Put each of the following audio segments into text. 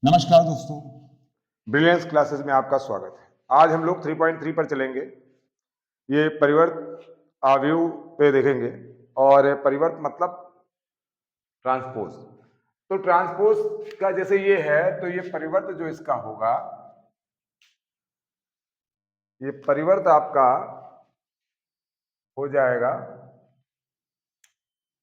नमस्कार दोस्तों। Brilliance classes में आपका स्वागत है। आज हम लोग 3.3 पर चलेंगे। ये परिवर्त आव्यूह पे देखेंगे और परिवर्त मतलब ट्रांसपोज। तो ट्रांसपोज का जैसे ये है तो ये परिवर्त जो इसका होगा, ये परिवर्त आपका हो जाएगा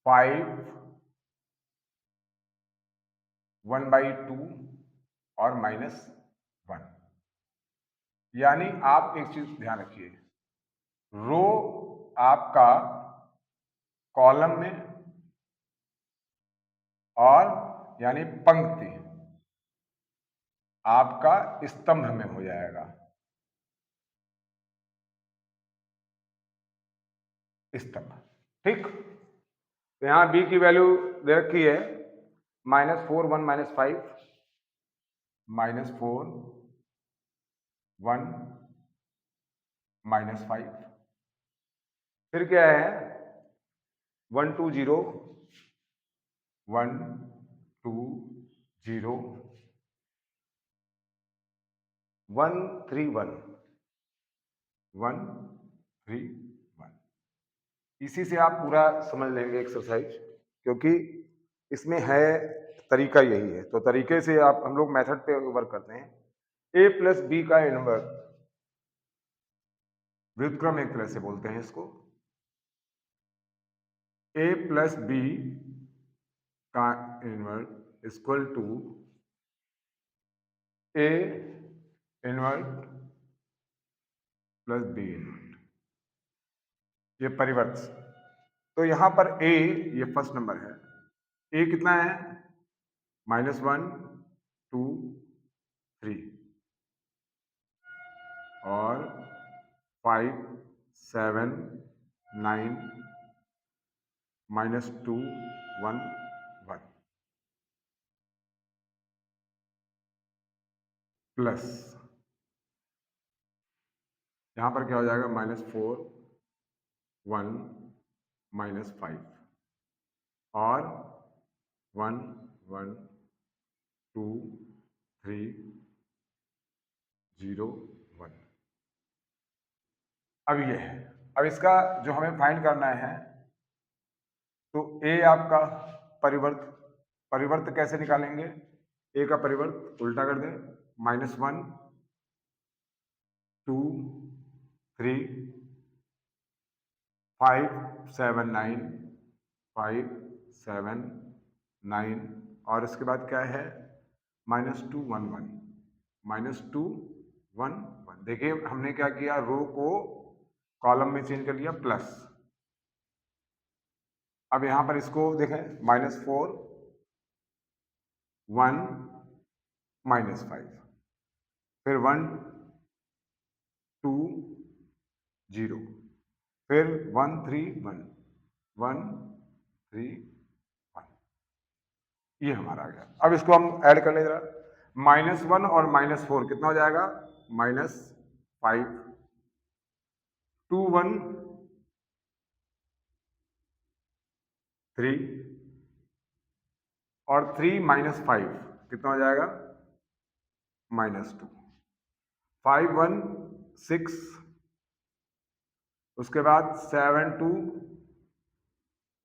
5 1/2 और -1। यानी आप एक चीज ध्यान रखिए, रो आपका कॉलम में और यानी पंक्ति आपका स्तंभ में हो जाएगा। स्तंभ, ठीक। तो यहां बी की वैल्यू दे रखी है -4 1 -5, -4 1 -5। फिर क्या है 1 2 0 1 2 0 1 3 1 1 3 1। इसी से आप पूरा समझ लेंगे एक्सरसाइज, क्योंकि इसमें है तरीका यही है। तो तरीके से आप हम लोग मेथड पे वर्क करते हैं। ए प्लस बी का इनवर्स, व्युत्क्रम एक तरह से बोलते हैं इसको। ए प्लस बी का inverse equal to A inverse plus B inverse, ये परिवर्त। तो यहां पर ए, ये फर्स्ट नंबर है। ए कितना है -1 2 3 और 5 7 9 -2 1 1 प्लस यहां पर क्या हो जाएगा -4 1 -5 और 1 1 2 3 0 1। अब ये है, अब इसका जो हमें फाइंड करना है, तो ए आपका परिवर्त, परिवर्त कैसे निकालेंगे? ए का परिवर्त उल्टा कर दें, -1 2 3 5 7 9 5 7 9 और इसके बाद क्या है -2 1 1 -2 1 1। देखिए हमने क्या किया, रो को कॉलम में चेंज कर लिया प्लस। अब यहां पर इसको देखें -4 1 -5, फिर 1 2 0, फिर 1 3 1 1 3 1। ये हमारा आ गया। अब इसको हम ऐड कर ले जरा, -1 और -4 कितना हो जाएगा -5, 2 1 3 और 3 -5 कितना हो जाएगा -2, 5 1 6, उसके बाद 7 2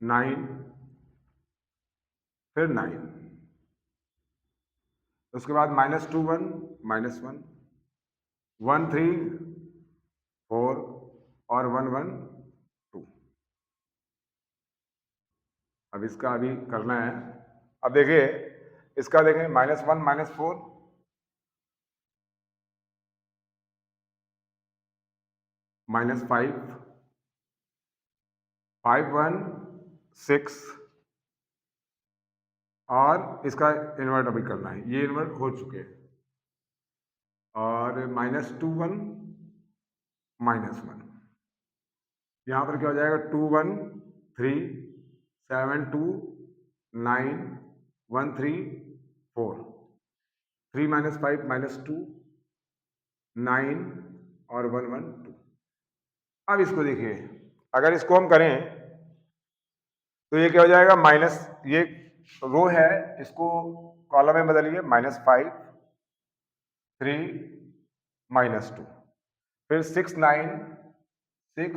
9, फिर 9, उसके बाद -2 1 -1 1 3 4 और 1 1 2। अब इसका अभी करना है। अब देखिए इसका देखें -1 -4 -5 5 1 6 और इसका इन्वर्ट अभी करना है, ये इन्वर्ट हो चुके हैं। और -2 1 -1, यहां पर क्या हो जाएगा 2 1 3 7 2 9 1 3 4 3 -5 -2 9 और 1 1 2। अब इसको देखिए, अगर इसको हम करें तो ये क्या हो जाएगा, माइनस, ये रो है इसको कॉलम में बदलिए, -5 3 -2, फिर 6 9 6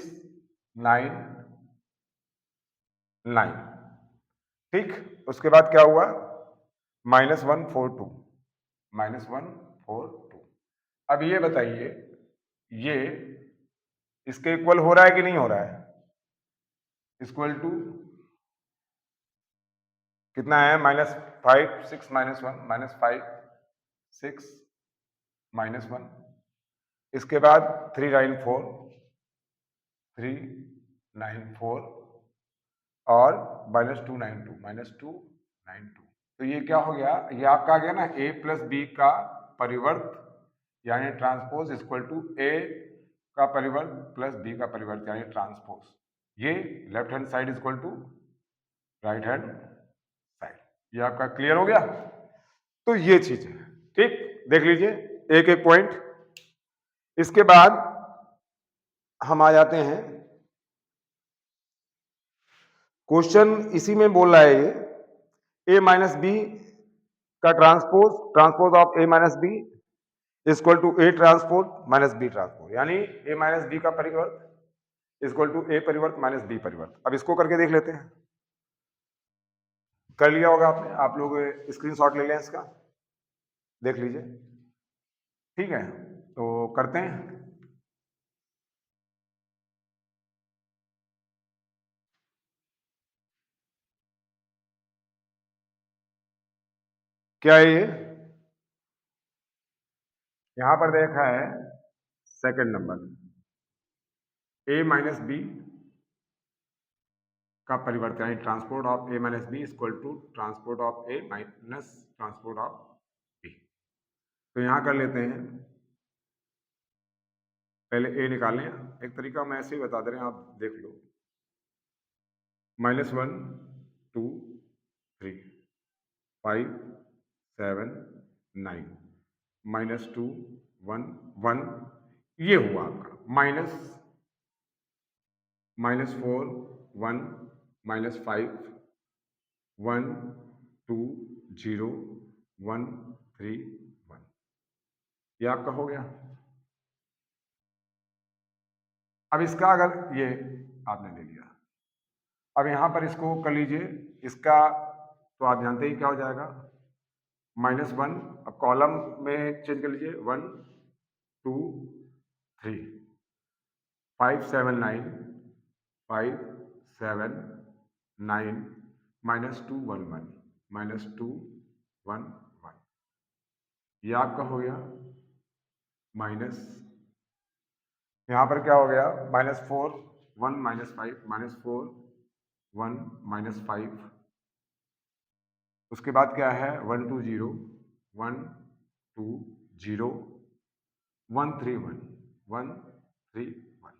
9 9, ठीक। उसके बाद क्या हुआ, -1 4 2, -1 4 2। अब ये बताइए, ये इसके इक्वल हो रहा है कि नहीं हो रहा है? इक्वल टू कितना है, -5 6 -1 -5 6 -1, इसके बाद 3 9 4 3 9 4 और -2 9 2 -2 9 2। तो ये क्या हो गया, ये आपका आ गया ना a प्लस बी का परिवर्त यानी ट्रांसपोज इक्वल टू a का परिवर्त प्लस b का परिवर्त यानी ट्रांसपोज। ये left hand side equal to right hand side. ये आपका क्लियर हो गया? तो ये चीज है, ठीक। देख लीजिए एक एक पॉइंट। इसके बाद हम आ जाते हैं, क्वेश्चन इसी में बोल रहा है ये a माइनस बी का transpose of a minus B equal to a transpose minus B transpose, यानी a माइनस बी का परिवर्त इक्वल टू a परिवर्त माइनस बी परिवर्त। अब इसको करके देख लेते हैं। कर लिया होगा आपने, आप लोग स्क्रीनशॉट ले लें इसका, देख लीजिए, ठीक है। तो करते हैं। क्या है ये, यहां पर देखा है second number, a minus B का परिवर्तन यानी transpose of a minus B equal to transpose of a minus transpose of b। तो यहां कर लेते हैं, पहले a निकालें। एक तरीका मैं ऐसे ही बता दे रहे हैं, आप देख लो। -1 2 3 5 7 9 -2 1 1, ये हुआ आपका -4 1 -5 1 2 0 1 3 1, ये आपका हो गया। अब इसका अगर ये आपने ले लिया, अब यहां पर इसको कर लीजिए, इसका तो आप जानते ही क्या हो जाएगा, -1। अब कॉलम में चेंज कर लीजिए, 1 2 3 5 7 9 5 7 9 -2 1 1 -2 1 1, ये आपका हो गया माइनस, यहाँ पर क्या हो गया, -4 1 -5 -4 1 -5, उसके बाद क्या है 1 2 0 1 2 0 1 3 1 1 3 1,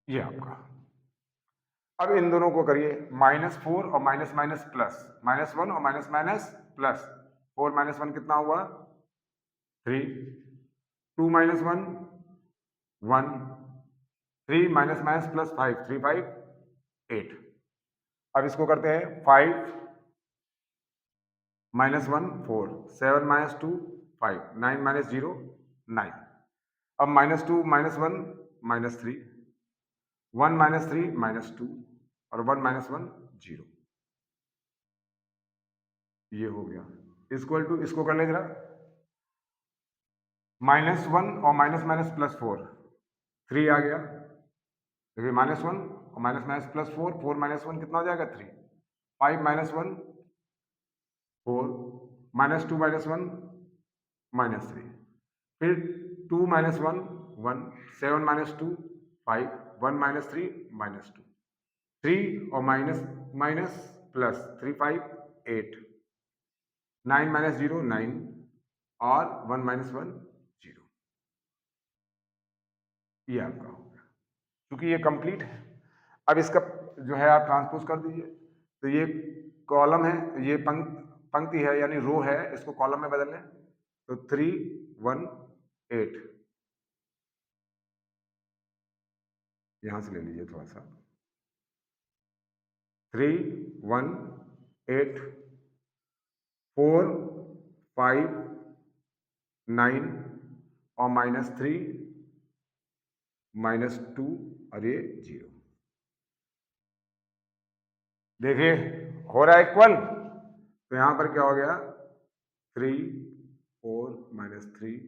ये आपका। अब इन दोनों को करिए, -4 और माइनस माइनस प्लस, -1 और माइनस माइनस प्लस, 4 -1 कितना हुआ 3, 2 -1 1, 3 माइनस माइनस प्लस 5 3 5 8। अब इसको करते हैं 5 -1 4 7 -2 5 9 -0 9। अब -2 -1 -3 1 -3 -2 और 1 -1 0, ये हो गया। इक्वल टू इसको कर ले जरा, -1 और माइनस माइनस प्लस 4 3 आ गया, देखिए -1 और माइनस माइनस प्लस 4 4 -1 कितना हो जाएगा 3, 5 -1 4 -2 -1 -3, फिर 2 -1 1 7 -2 5 1 -3 -2 3 और माइनस माइनस प्लस 3 5 8 9 -0 9 और 1 -1 0, ये आपका हो गया। क्योंकि ये कंप्लीट है, अब इसका जो है आप ट्रांसपोज कर दीजिए। तो ये कॉलम है, ये पंक्ति है यानी रो है, इसको कॉलम में बदल लें। तो 3 1 8, यहां से ले लीजिए थोड़ा सा, 3 1 8 4, 5, 9 और -3, -2 और ये 0। देखिए हो रहा है इक्वल। तो यहां पर क्या हो गया, 3, 4, -3,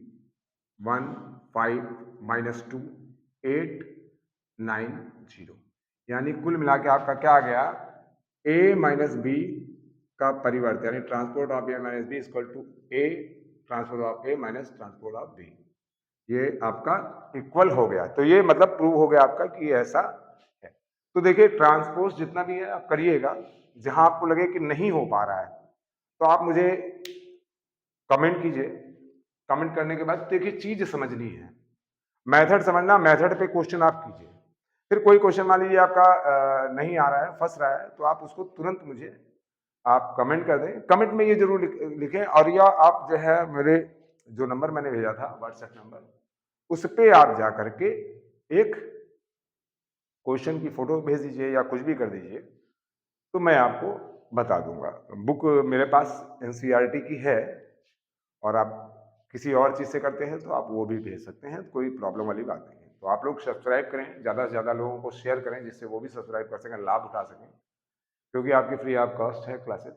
1, 5, -2, 8, 9, 0। यानी कुल मिला के आपका क्या आ गया, a माइनस बी का परिवर्त यानी transpose of a minus B equal to a transpose of a minus transpose of b। ये आपका इक्वल हो गया। तो ये मतलब प्रूव हो गया आपका कि ऐसा है। तो देखिए ट्रांसपोज जितना भी है आप करिएगा, जहां आपको लगे कि नहीं हो पा रहा है तो आप मुझे कमेंट कीजिए। कमेंट करने के बाद देखिए चीज समझनी है, मेथड समझना, मेथड पे क्वेश्चन आप कीजिए। फिर कोई क्वेश्चन मान लीजिए आपका नहीं आ रहा है, फंस रहा है, तो आप उसको तुरंत मुझे आप कमेंट कर दें। कमेंट में ये जरूर लिखें, और या आप जो है मेरे जो नंबर मैंने भेजा था व्हाट्सएप नंबर, उस पे आप जा करके एक क्वेश्चन की फोटो भेज दीजिए या कुछ भी कर दीजिए, तो मैं आपको बता दूंगा। बुक मेरे पास एनसीईआरटी की है, और आप किसी और चीज़ से करते हैं तो आप वो भी भेज सकते हैं, कोई प्रॉब्लम वाली बात नहीं है। तो आप लोग सब्सक्राइब करें, ज़्यादा से ज़्यादा लोगों को शेयर करें जिससे वो भी सब्सक्राइब कर सकें, लाभ उठा सकें, क्योंकि आपकी फ्री ऑफ कॉस्ट है क्लासेस।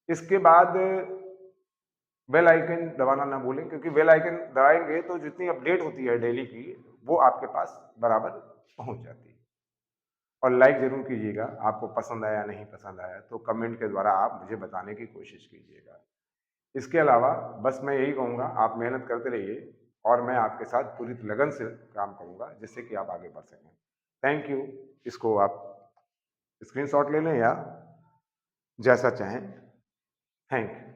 इसके बाद बेल आइकन दबाना ना भूलें, क्योंकि बेल आइकन दबाएंगे तो जितनी अपडेट होती है डेली की वो आपके पास बराबर पहुंच जाती है। और लाइक जरूर कीजिएगा, आपको पसंद आया नहीं पसंद आया तो कमेंट के द्वारा आप मुझे बताने की कोशिश कीजिएगा। इसके अलावा बस मैं यही कहूँगा, आप मेहनत करते रहिए और मैं आपके साथ पूरी लगन से काम करूँगा जिससे कि आप आगे बढ़ सकें। Thank you. इसको आप स्क्रीनशॉट ले लें या जैसा चाहें। Thank you.